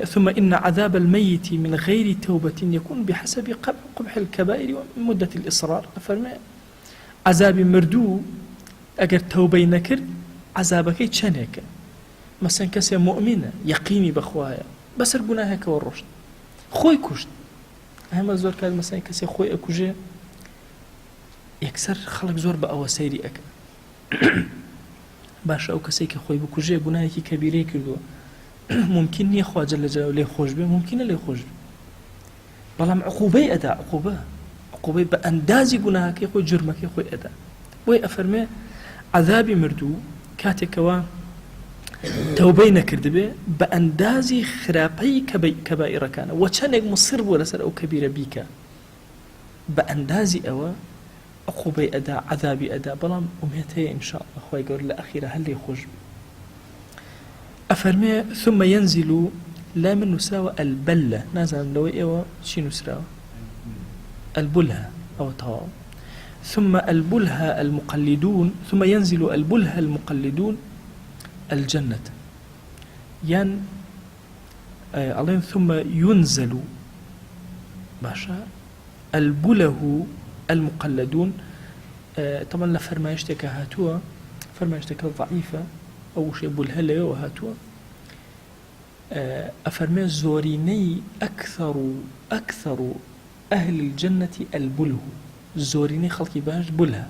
ثم إن عذاب الميت من غير توبة يكون بحسب قبح الكبائر ومدة الإصرار أفرمي عذاب مردو أجر توبة نكر عذابك يتشنك مثلا كسي مؤمنة يقيني بخوايا بس الجناهك والرشد خوي كشت أهم زور كان مثلا كسي خوي أكوجي يكسر خلق زور بأو سيري أك باش ئەو کەسێک کە خۆی بکوژێ گوناهێکی کەبیرەی کردووە ممکن نییە خوا جەل جەلالهو لێ خۆش بێ ممکنە لێ خۆش بێ بەڵام عقوبەی ئەدا عقوبەی بە ئەندازی گوناهەکەی خۆی جرمەکەی خۆی ئەدا بۆی ئەفەرمێ عەذابی مردوو کاتێکەوە تەوبەی نەکردبێ بە ئەندازی خراپەی کەبائیرەکانە وە چەندێک مصر بووە لەسەر ئەو کەبیرە بیکە بە ئەندازی ئەوە عقوبەی ئەدا عەذابی ئەدا بەڵام ئومێد هەیە ئینشاء الله خوای گەورە لە ئەخیرە هەر لێ خۆش بێ ئەفەرمێ ثم ينزل لا من نووسراوە البلة نازانم لەوەی ئێوە چی نووسراوە البلهة أو تواو ثم البلهة المقلدون ثم ينزل البلهة المقلدون الجنة ين عليهم ثم ينزل باشا البله المقلدون طبعا لفرمايشتك هاتوا فرمايشتك ضعيفة أو شيء بلهلة وهاتوا أفرمي زوريني أكثر أهل الجنة البله زوريني خلقي باش بلها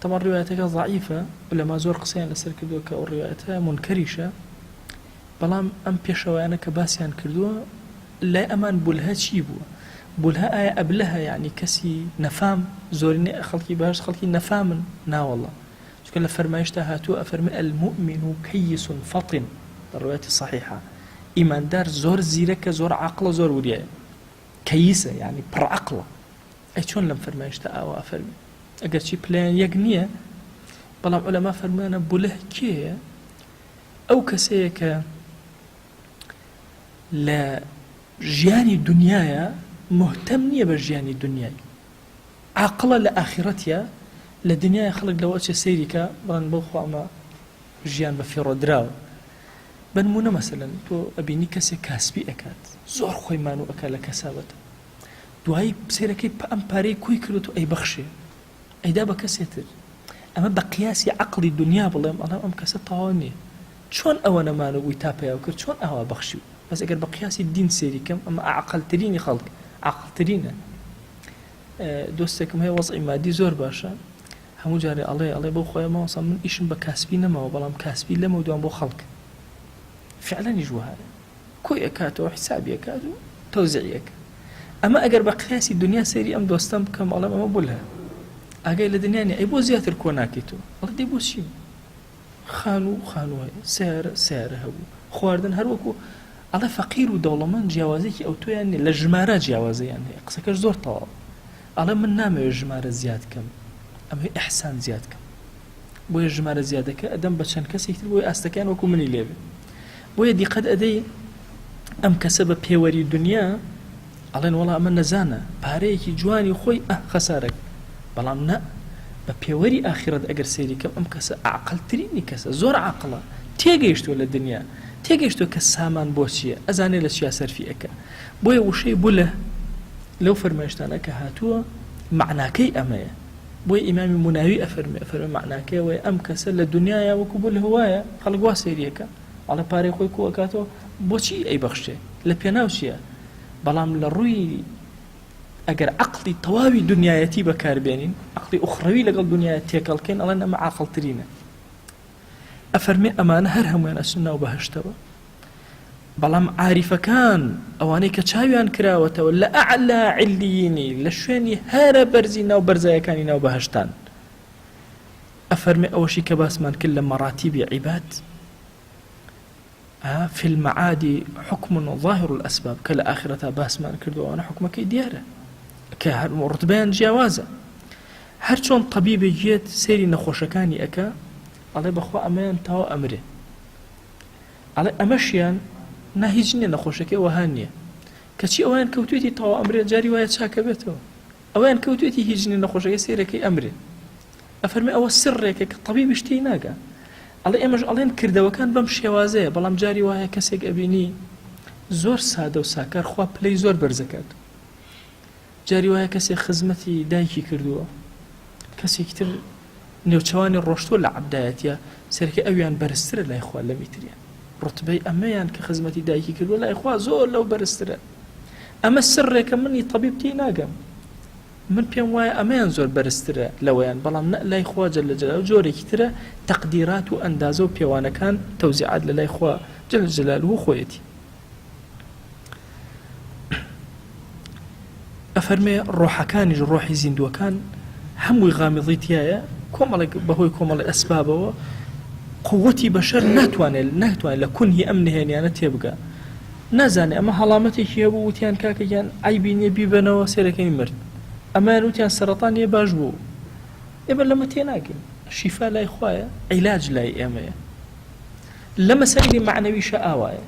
طبعا روايتك ضعيفة ولما زور قصيان لسر كردوك أو روايتها منكرشة بلام أم بيشوانك كباسيان كردوا لا أمان بلها تشيبوا بولها آية أبلها يعني كسي نفام زوريني خلقي باش خلقي نفام نا والله شو كان فرمايشتها هاتو أفرمي المؤمن كيس فطن الرواية الصحيحة إيمان دار زور زيرك زور عقل زور ورياء كيسة يعني بر عقله أي شون لم فرمايشتها أو أفرمي أقر شي بلان يقنية بلام علماء فرمانا بوله كيه أو كسيك لا جياني دنيايا مهتم نییە بە ژیانی دنیای عاقڵە لە ئاخرەتیا لە دنیای خەڵک لەوە چه سەیریکە بەڵام بەو خوامە ژیان بە فێڕۆدراوە بنمونە مەسەلەن تۆ ئەبینی کەسێک کاسبی ئەکات زۆر خۆی مانوو ئەکا لە کەسابەتە دوایی سێرەکەی ئەم پارەی کوی کردوتە ئەی بەخشێ ئەیدا بە کەسێتر ئەمە بە قیاسی عەقڵی دنیا بڵێم ئەم کەسە تەواو نییە چۆن ئەوە نەمانەوەی تا پێیاو کرد چۆن ئەوە بەخشی بەس ئەگەر بە قیاسی دین سێریکەم ئەمە عەقڵترینی خەڵک عقلترینە دۆستێکم هەیە وەزعی مادی زۆر باشە هەموو جارێ ئەڵێ بۆ خۆی ماوەسا من ئیشم بە کاسبی نەماوە بەڵام کاسبی لەمە دوام بۆ خەڵک فعلەنیش وهایە کۆی ئەکاتەوە حیسابی ئەکات و تەوزیعیەکە ئەمە ئەگەر بە قیاسی دنیا سەیری ئەم دۆستەم بکەم ئەڵێم ئەمە بولە ئاگای لە دنیانێ ئەی بۆ زیاتر کۆ ناکەیتەوە ئەڵێ دەی بۆ چی خانووە سیارە هەبوو خواردن هەروەکو ئەڵێ فەقیر و دەوڵەمەند جیاوازێکی ئەو تۆیان نیە لە ژمارە جیاوازەیان هەیە قسەکەش زۆر تەواو ئەڵێ من نامەوێت ژمارە زیاد کەم ئەمە ئیحسان زیاد کەم بۆیە ژمارە زیادەکە ئەدەم بە چەند کەسێکتر بۆی ئاستەکان وەکو منی لێبێ بۆیە دیقەت ئەدەی ئەم کەسە بە پێوەری دنیا ئەڵێن وەڵا ئەمە نەزانە پارەیەکی جوانی خۆی خەسارەک بەڵام نە بە پێوەری ئاخرەت ئەگەر سەیری کەم ئەم کەسە عاقڵترینی کەسە زۆر عاقڵە تێگەیشتووە لە دنیا تێگەیشتووە کە سامان بۆ چییە ئەزانێ لە چیا سەرفی ئەکە بۆیە وشەی بولە لەو فەرمایشتانە کە هاتووە معناکەی ئەمەیە بۆی ئیمامی مناوی ئەفەرمێ معناکەیەوەی ئەم کەسە لە دنیاە وەکو بوو لە هەوایە خەڵک وا سەیریەکە ئەڵە پارەی خۆی کووەکاتەوە بۆچی ئەیبەخشێ لە پێناو چییە بەڵام لە ڕووی ئەگەر عەقڵی تەواوی دنیایەتی بەکاربێنین عەقڵی ئوخڕەوی لەگەڵ دنیای تێکەڵکەین ئەڵێن ئەمە عاقڵترینە ئەفەرمێ ئەمانە هەر هەمویان ئەچن ناو بەهەشتەوە بەڵام عاریفەکان ئەوانەی کە چاویان کراوەتەوە لە ئەعلا علیینی لە شوێنی هەرە بەرزی ناو بەرزایەکانی ناو بەهەشتان ئەفەرمێ ئەوەشی کە باسمان کرد لە مەراتیبی عیباد في المعاد حكم ظاهر الأسباب كلا آخرتها باسمان كردو وأنا حكمك ديارة كرتبان جوازة هر چون طبيب جيت سيري نخوشكاني أكا على بخوا أمان تاو أمره على أمشيان ناهيجني نخوشكي وهانية كشي أوان كوتوتي تاو أمره جاري ويا شاكبته أوان كوتوتي هيجني نخوشكي سيركي أمره أفرمي أو السر كطبيب اشتيناك ئەڵێ ئێمەش ئەڵێن کردەوەکان بەم شێوازەیە بەڵام جاری وایە کەسێک ئەبینی زۆر سادە و ساکار خوا پلەی زۆر بەرزەکات جاری وایە کەسێک خزمەتی دایکی کردووە کەسێکی تر نێوچەوانی ڕۆشتۆ لە عەبدایەتیە سەرکە ئەویان بەرزترە لای خوا لە میتریان ڕوتبەی ئەمەیان کە خزمەتی دایکی کردووە لای خوا زۆر لەو بەرزترە ئەمە سڕێکە منی طەبیب تێی ناگەم من پێم وایە ئەمەیان زۆر بەرزترە لەوەیان بەڵام نە لای خوا جەل جەلالوهو جۆرێکی ترە تەقدیرات و ئەندازە و پێوانەکان تەوزیعات لە لای خوا جەل جەلالوهو خۆیەتی ئەفەرمێ ڕۆحەکانیش ڕۆحی زیندووەکان هەمووی غامیضی تایە کۆمەڵێک بەهۆی کۆمەڵی ئەسبابەوە قووەتی بەشەر ناتوانێت لە کونهی ئەم نهێنیانە تێبگا نازانێ ئەمە هەڵامەتێکی هەبوو وتیان کاکەیان عیبی نییە بیبەنەوە سێرەکەی مرد ئەمان وتیان سەرەتانیە باش بوو ئێمە لەمە تێناگەین شیفا لای خوایە عیلاج لای ئێمەیە لەمە سەیری معنەویشە ئاوایە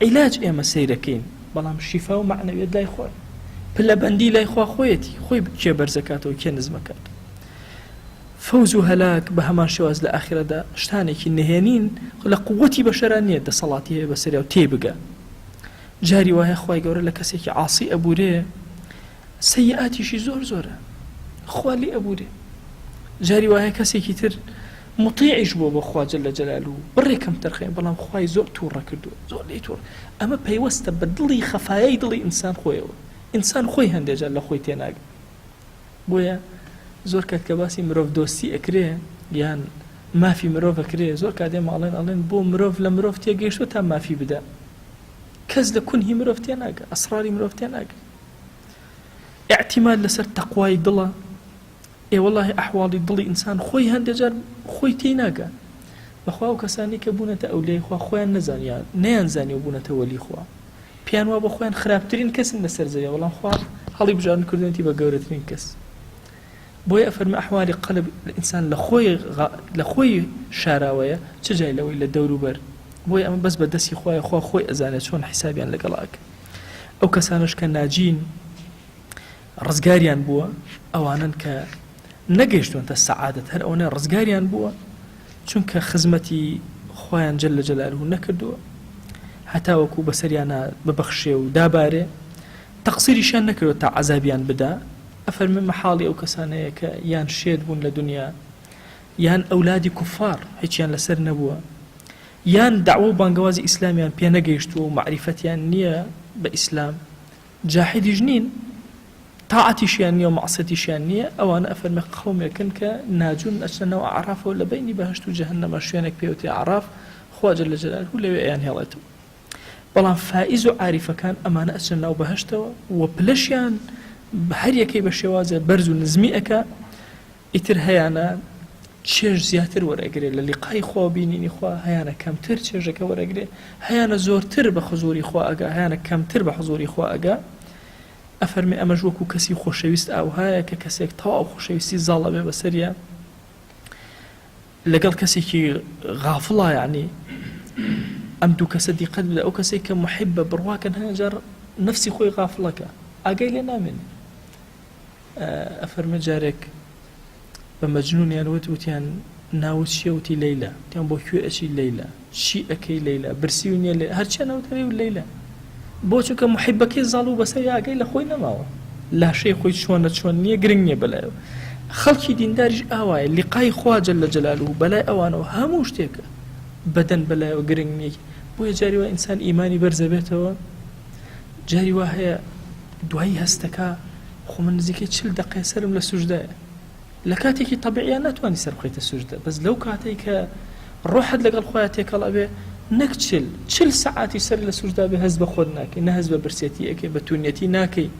عیلاج ئێمە سەیرەکەین بەڵام شیفا و معنەویەت لای خوایە پلەبەندی لای خوا خۆیەتی خۆی کێ بەرزەکاتەوە کێ نزمەکات فەوز و هەلاک بە هەمان شێواز لە ئاخرەدا شتانێکی نهێنین لە قووەتی بەشەران نییە دەسەڵاتی هەیە بەسەریا و تێبگا جاری وایە خوای گەورە لە کەسێکی عاسی ئەبورێ سەیئاتیشی زۆر زۆرە خوا لێ ئەبورێ جاری وایە کەسێکی تر مطیعیش بۆ بە خوا جەل جەلالوهو بڕێکەم تەرخێن بەڵام خوای زۆر تووڕە کردووە زۆر لێی تووڕە ئەمە پەیوەستە بە دڵی خەفایەی دڵی ئینسان خۆیەوە ئینسان خۆی هەندێجار لە خۆی تێناگە بۆیە زۆر کات کە باسی مرۆڤ دۆستی ئەکرێ یان مافی مرۆڤ ئەکرێ زۆر کاتێ ئەڵێن بۆ مرۆڤ لە مرۆڤ تێگەیشتوە تا مافی بدە کەس لە کونهی مرۆڤ تێناگە ئەسراری مرۆڤ تێناگە اعتماد لەسەر تەقوای دڵە والله ئەحواڵی دڵی ئینسان خۆی هەندێجار خۆی تێناگە بەخوا و کەسانی کە بوونەتە ئەولێی خوا خۆیان نەزانیان نەیانزانی و بوونەتە وەلی خوا پیان وا بە خۆیان خراپترین کەسن لەسەر زەویە بەڵام خوا هەڵی بژارن کردوێتی بە گەورەترین کەس بۆیە ئەفەرمێ ئەحوالی قەلب ئینسان لە خۆی شاراوەیە چ جای لەوەی لە دەوروبەر بۆیە ئەمە بەس بە دەستی خوایە خوا خۆی ئەزانێت چۆن حیسابیان لەگەڵاکە ئەو کەسانش کە ناجین ڕزگاریان بووە ئەوانن کە نەگەیشتوونتە سەعادەت هەر ئەوانە ڕزگاریان بووە چونکە خزمەتی خۆیان جەل جەلالوهو نەکردووە هەتا وەکو بەسەریانە ببەخشێ و دابارێ تەقسیریشیان نەکردووە تا عەزابیان بدا ئەفەرمێ مەحاڵی ئەو کەسانەیە کە یان شێت بوون لە دنیا یان ئەولادی کوفار هیچیان لەسەر نەبووە یان دعوە و بانگەوازی ئیسلامیان پێ نەگەیشتووە و معریفەتیان نییە بە ئیسلام جاحیدیش نین تاعەتیشیان نییە و مەعسیەتیشیان نییە ئەوانە ئەفەرمێ قەومێکن کە ناجون ئەچنەوە ئەعرافەوە لە بەینی بەهەشت و جەهەنەمە شوێنێک پێوتێ ئەعراف خوا جەل جەلالوهو لەوێ ئەیان هێڵێتەوە بەڵام فائیز و عاریفەکان ئەمانە ئەچن ناو بەهەشتەوە و پلەشیان هەر یەکەی بە شێوازە بەرز و نزمی ئەکا ئیتر هەیانە چێژ زیاتر وەرەگرێ لە لیقای خوا بینینی خوا هەیانە کەمتر چێژەکە وەرەگرێ هەیانە زۆرتر بە حوزوری خوا ئەگا هەیانە کەمتر بە حوزوری خوا ئەگا ئەفەرمێ ئەمەش وەکو کەسی خۆشەویست ئاوهایە کە کەسێک تەواو خۆشەویستی زاڵە بێ بەسەریە لەگەڵ کەسێکی غافڵە یعنی ئەم دوو کەسە دیقەت بدە ئەو کەسێک کە محیبە بڕواکەن هەنجار نفسی خۆی غافڵەکە ئاگای لێ نامێنێ ئەفەرمێ جارێک بە مەجنونیان وتیان ناوت چییە وتی لەیلا وتیان بۆ کوێ ئەچی لەیلا چی ئەەکەی لەیلا برسی و نییە هەرچیان ناوتەوێ و لەیلا بۆ چونکە محیبەکەی زاڵ و بەسەر ئاگای لە خۆی نەماوە لاشەی خۆی چۆن نییە گرنگ نییە بەلایەوە خەڵکی دینداریش ئاوایە لیقای خوا جەل جەلالوه بەلای ئەوانەوە هەموو شتێکە بەدەن بەلایەوە گرنگ نییە بۆیە جاری وا ئینسان ئیمانی بەرزە بێتەوە جاری وا هەیە دوایی هەستەکە خۆ من نزیکەی 40 دقیقە سەرم لە سوژدایە لە کاتێکی طبیعیان ناتوانانی سەر بخەیتە سوژدە بەس لەو کاتێک کە ڕۆحت لەگەڵ خۆیان تێکەڵ ئەبێ نەک 40 سەعاتی سەر لە سوژدا بێ هەست بە خۆت ناکەی نە هەست بە برسێتی ئەەکەی بە توونەتی ناکەی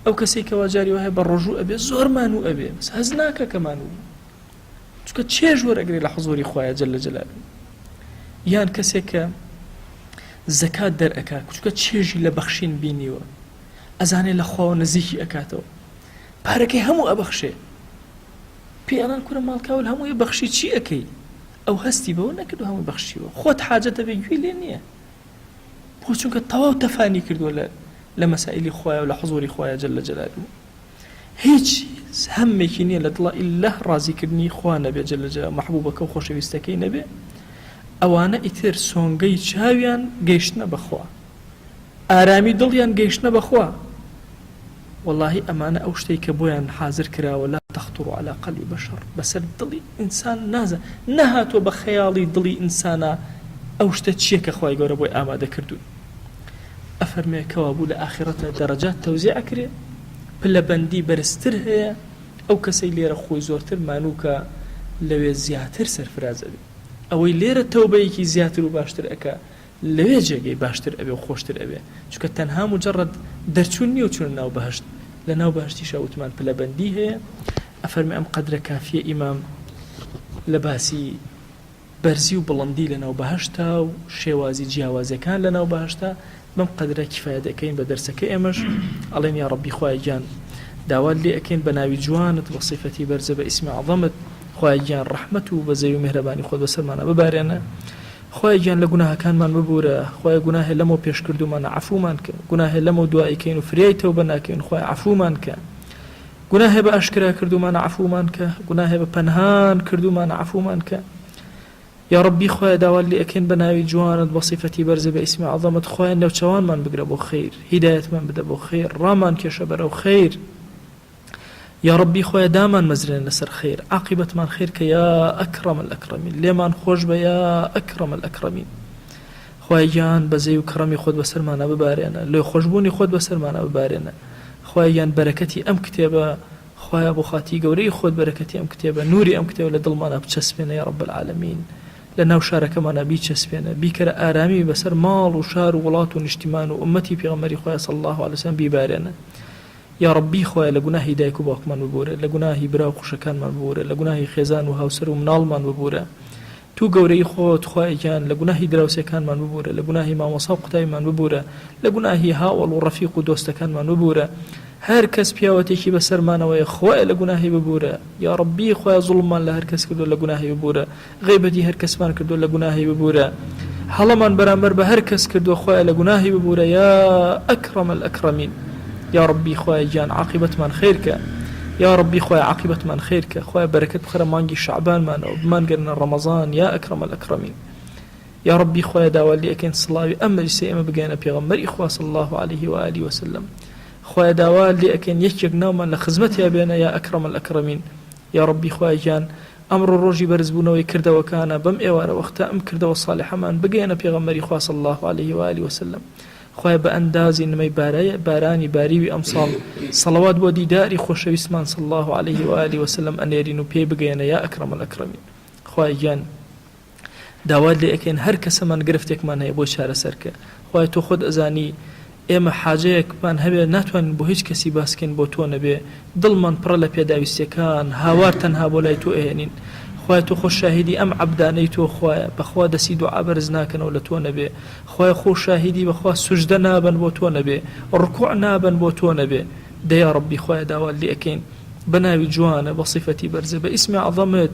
ئەو کەسێک کەوا جاری وایە بە ڕۆژوو ئەبێ زۆر مانوو ئەبێ بەس هەز ناکە کە مانوو چونکە چێژ وەرەگرێ لە حوزوری خۆیان جەل جەلالوه یان کەسێک کە زەکات دەرئەکا چونکە چێژی لە بەخشین بینیوە ئەزانێ لە خواوە نزیکی ئەکاتەوە پارەکەی هەموو ئەبەخشێ پێیانان کورە ماڵکاول هەمووی بەخشی چی ئەەکەی ئەو هەستی بەوە نەکردو هەمووی بەخشیوە خۆت حاجەتە بێ گوێ لێ نییە بۆ چونکە تەواو تەفانی کردووە لە مەسائلی خۆیان و لە حوزوری خۆیان جەل جەلالوه هیچ هەمێکی نییە لە دڵە ئیلا ڕازیکردنی خوا نەبێ جەل جەلالوه محبوبەکە و خۆشەویستەکەی نەبێ ئەوانە ئیتر سۆنگەی چاویان گەیشتنە بەخوا ئارامی دڵیان گەیشتنە بەخوا واللهی ئەمانە ئەو شتەی کە بۆیان حازر کراوە لا تخطر على قلب بشر بەسەر دڵی ئینسان نازە نەهاتۆ بە خەیاڵی دڵی ئینسانە ئەو شتە چییە کە خوای گەورە بۆی ئامادە کردوون ئەفەرمێ کەوا بوو لە ئاخرەتە دەرەجات تەوزیع ئەکرێ پلەبەندی بەرزتر هەیە ئەو کەسەی لێرە خۆی زۆرتر مانووکە لەوێ زیاتر سەرفرازە بێ ئەوەی لێرە تەوبەیەکی زیاتر و باشتر ئەکا لەوێ جێگەی باشتر ئەبێ و خۆشتر ئەبێ چونکە تەنها مجرد دەرچوون نیە و چون ناو بەهشت لە ناو بەهشتیشە وتمان پلەبەندی هەیە ئەفەرمێ ئەم قەدرە کافیە ئیمام لە باسی بەرزی و بڵندی لە ناو بەهشتا و شێوازی جیاوازەکان لە ناو بەهشتا بەم قەدرە کیفایە دەکەین بە دەرسەکە ئێمەش ئەڵێن یا ڕەبی خوای گیان داوات لێ ئەکەین بە ناوی جوانت بە صیفەتی بەرزە بە ئیسمی عەظەمت خوای گیان ڕەحمەت و بەزەی و میهرەبانی خۆت بەسەرمانە ببارێنە خوای گیان لە گوناهەکانمان ببورە خوای گوناهێ لەمەوە پێش کردومانە عەفومان کە گوناهێ لەمەوە دوایی کەین و فریای تەوبە ناکەین خوای عەفومان کە گوناهێ بە ئاشکرا کردومانە عەفومان کە گوناهێ بە پەنهان کردومانە عەفومان کە یا ڕەبی خوای داوات لێ ئەکەین بە ناوی جوانت بە صیفەتی بەرزە بە ئیسمی عەظەمت خوای نێوچەوانمان بگرە بۆ خەیر هیدایەتمان بدە بۆ خەیر ڕامان کێشە بەرەو خەیر یا ربی خوای دامان مەزرێن لەسەر خیر عاقبەتمان خیر کە یا ئەکرەم الئەکرەمین لێمان خۆش بە یا ئەکرەم الئەکرەمین خوای گیان بەزەی و کڕەمی خۆت بەسەرمانە ببارێنە لێ خۆشبوونی خۆت بەسەرمانە ببارێنە خوای گیان بەرەکەتی ئەم کتێبە خوای بۆ خاتی گەورەی خۆت بەرەکەتی ئەم کتێبە نوری ئەم کتێبە لە دڵمانە بچەسپێنە یا رب العالمین لە ناو شارەکەمانە بیچەسپێنە بیکەرە ئارامی بەسەر ماڵ و شار و وڵات و نیشتیمان و ئومەتی پێغەمبەری خوای صلی الله علیه وسلم بیبارێنە یا ربی خوای لە گوناهی دایک و باوکمان ببورە لە گوناهی برا و خوشەکانمان ببورە لە گوناهی خێزان و هاوسەر و مناڵمان ببورە تو گەورەی خۆت خوای گیان لە گوناهی دراوسەکانمان ببورە لە گوناهی مامۆسا و قوتایمان ببورە لە گوناهی هاوڵ و ڕەفیق و دۆستەکانمان ببورە هەر کەس پیاوەتێکی بەسەرمانەوەی خوای لە گوناهی ببورە یا ربی خوای زوڵممان لە هەر کەس کردو لە گوناهی ببورە غیبەتی هەر کەسمان کردو لە گوناهی ببورە هەڵەمان بەرامبەر بە هەر کەس کردو خوای لە گوناهی ببورە یا ئەکرەم الئەکرەمین یا ربی خوای گیان عاقبەتمان خێرکە یا ربی خوای عاقبەتمان خێرکە خوای بەرەکەت بخەرە مانگی شەعبانمانەوە بمانگەرنە ڕەمەزان یا ئەکرەم الئەکرەمین یا ربی خوای داوات لێ ئەکەین سڵاوی ئەم مەجلیسە ئێمە بگەینە پێغەمبەری خوا صلی الله علیه و آله وسلم خوای داوات لێ ئەکەین یەکێک ناومان لە خزمەتیا بێنە یا ئەکرەم الئەکرەمین یا ربی خوای گیان ئەمڕۆ ڕۆژی بەرزبوونەوەی کردەوەکانە بەم ئێوارە وەختە ئەم کردەوە صالحەمان بگەینە پێغەمبەری خوا صلی الله علیه و آله وسلم خوای بە ئەندازی نمەی بارانی باریوی ئەمساڵ سەڵەوات بۆ دیداری خۆشەویستمان صلی الله علیه و آله وسلم ئەنێرین و پێی بگەینە یا ئەکرەم الئەکرەمین خوای گیان داوات لێ ئەکەین هەر کەسەمان گرفتێکمان هەیە بۆ چارەسەرکە خوای تۆ خۆت ئەزانی ئێمە حاجەیەکمان هەبێ ناتوانین بۆ هیچ کەسی باسکەین بۆ تۆ نەبێ دڵمان پڕە لە پێداویستیەکان هاوار تەنها بۆ لای تۆ ئەهێنین خوای تۆ خۆ شاهیدی ئەم عەبدانەی تۆ خوایە بەخوا دەسی دوعا بەرز ناکەنەوە لە تۆ نەبێ خوای خۆ شاهیدی بەخوا سوژدە نابن بۆ تۆ نەبێ ڕکوع نابن بۆ تۆ نەبێ دەیا ڕەبی خوای داوات لێ ئەکەین بە ناوی جوانە بە صیفەتی بەرزە بە ئیسمی عەظەمت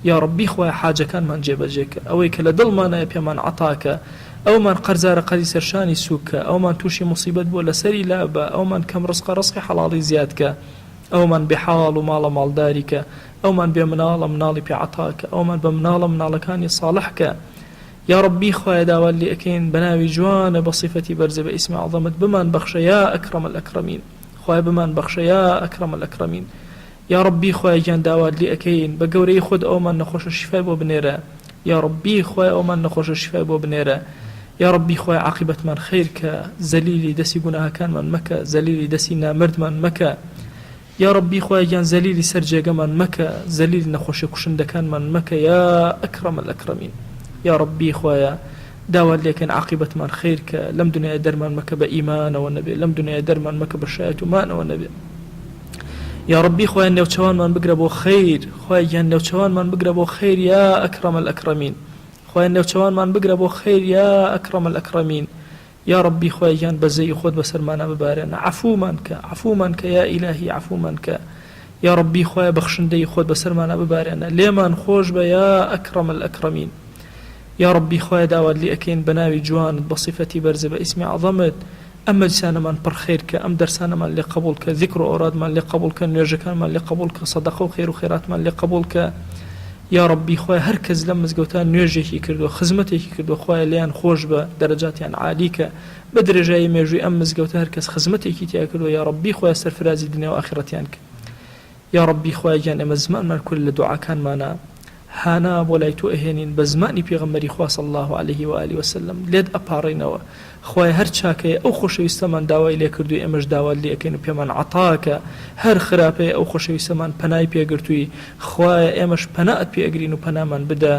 یا ڕەبی خوای حاجەکانمان جێبەجێکە ئەوەی کە لە دڵمانایە پێمان عەتاکە ئەومان قەرزارە قەری سەرشانی سووکە ئەومان تووشی موسیبەت بۆ لەسەری لابە ئەومان کەم ڕزقی حەڵاڵی زیادکە ئەومان بێحاڵ و ماڵە ماڵداریکە ئەومان بێ مناڵە مناڵی پێعەتاکە ئەومان بە مناڵە مناڵەکانی ساڵحکە یا ڕەبی خوای داوات لێ ئەکەین بە ناوی جوانە بە صیفەتی بەرزە بە ئیسمی عەظەمت بمان بەخشە یا ئەکرەم الئەکرەمین خوای بمان بەخشە یا ئەکرەمە الئەکرەمین. یا ربی خوای گیان داوات لێ ئەەکەین بە گەورەی خۆت ئەومان نەخۆشە شیفای بۆ بنێرە. یا ربی خوای ئەومان نەخۆشە شیفای بۆ بنێرە. یا ربی خوای عاقبەتمان خیر کە زەلیلی دەستی گوناهەکانمان مەکە، زەلیلی دەستی نامردمان مەکە. یا ربی خوای گیان زەلیلی سەر جێگەمان مەکە، زەلیلی نەخۆشی کوشندەکانمان مەکە یا ئەکرەمە الئەکرەمین. یا ربی خوایە داوات لێکەن عاقبەتمان خیر کە لەم دنیای دەرمان مەکە بە ئیمانەوە نەبێ، لەم دنیای دەرمان مەکە بە شایەت و مانەوە نەبێ. یا ربی خوای نێوچەوانمان بگرە بۆ خیر، خوای گیان نێوچەوانمان بگرە بۆ خیر یا ئەکرەمە الئەکرەمین. خوای نێوچەوانمان بگرە بۆ خیر یا ئەکرەمە الئەکرەمین. یا ربی خوای گیان بەزەی خۆت بەسەرمانە ببارێنە، عەفومان کە یا ئیلاهی عەفومان کە. یا ربی خوای بەخشندەی خۆت بەسەرمانە ببارێنە، لێمان خۆش بە یا ئەکرەمە الئەکرەمین. یا ربی خوای داوات لێ ئەەکەین بە ناوی جوانت بە صیفەتی بەرزە بە ئیسمی عەظەمت ئەم مەجلیسانەمان پڕ خیر کە، ئەم دەرسانەمان لێ قبوڵ کە، ذیکر و ئەورادمان لێ قبوڵ کە، نوێژەکانمان لێ قبوڵ کە، سەدەقە و خێر و خێراتمان لێ قبوڵ کە. یا ربی خوای هەر کەس لەم مزگەوتان نوێژێکی کردووە، خزمەتێکی کردووە، خوای لێیان خۆش بە، دەرەجاتیان عالی کە، بە درێژایی مێژووی ئەم مزگەوتە هەر کەس خزمەتێکی تیا کردووە. یا ربی خوای سەرفرازی دنیا و ئاخرەتیان کە. یا ربی خوای گیان ئێمە زمانمان کورد لە دوعاکانمانە هانا بۆ لای تۆ ئەهێنین بە زمانی پێغەمبەری خوا صلی الله عليه و آله وسلم، لێت ئەپاڕینەوە. خوای هەر چاکەیە ئەو خۆشەویستەمان داوای لێ کردووی ئێمەش داوات لێ ئەەکەین و پێمان عەتاکە، هەر خراپەیە ئەو خۆشەویستەمان پەنای پێگرتووی، خوایە ئێمەش پەنات پێ ئەگرین و پەنامان بدە.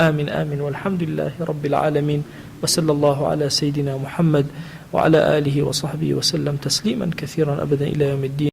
آمين آمين والحمد لله رب العالمين وصلى الله على سيدنا محمد وعلى آله وصحبه وسلم تسليما كثيرا أبدا إلى يوم الدين.